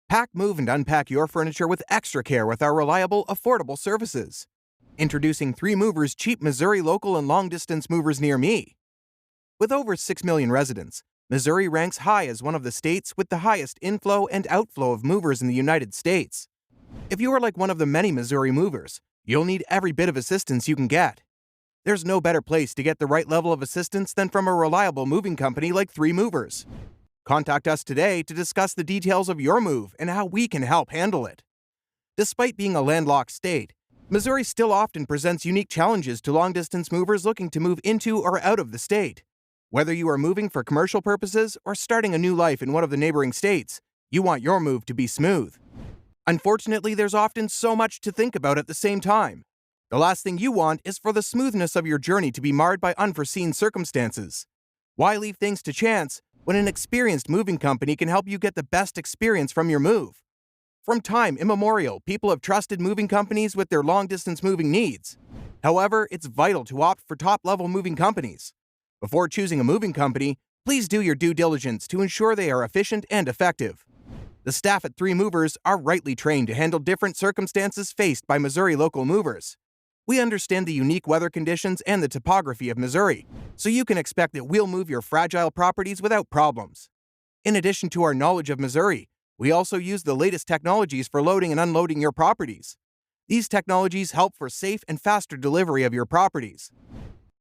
Pack, move, and unpack your furniture with extra care with our reliable, affordable services. Introducing 3 Movers cheap Missouri local and long-distance movers near me. With over 6 million residents, Missouri ranks high as one of the states with the highest inflow and outflow of movers in the United States. If you are like one of the many Missouri movers, you'll need every bit of assistance you can get. There's no better place to get the right level of assistance than from a reliable moving company like 3 Movers. Contact us today to discuss the details of your move and how we can help handle it. Despite being a landlocked state, Missouri still often presents unique challenges to long-distance movers looking to move into or out of the state. Whether you are moving for commercial purposes or starting a new life in one of the neighboring states, you want your move to be smooth. Unfortunately, there's often so much to think about at the same time. The last thing you want is for the smoothness of your journey to be marred by unforeseen circumstances. Why leave things to chance when an experienced moving company can help you get the best experience from your move? From time immemorial, people have trusted moving companies with their long-distance moving needs. However, it's vital to opt for top-level moving companies. Before choosing a moving company, please do your due diligence to ensure they are efficient and effective. The staff at 3 Movers are rightly trained to handle different circumstances faced by Missouri local movers. We understand the unique weather conditions and the topography of Missouri, so you can expect that we'll move your fragile properties without problems. In addition to our knowledge of Missouri, we also use the latest technologies for loading and unloading your properties. These technologies help for safe and faster delivery of your properties.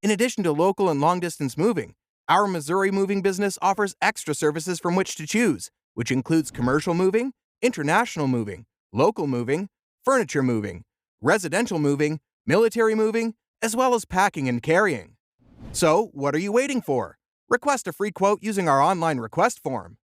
In addition to local and long-distance moving, our Missouri moving business offers extra services from which to choose, which includes commercial moving, international moving, local moving, furniture moving, residential moving, military moving, as well as packing and carrying. So, what are you waiting for? Request a free quote using our online request form.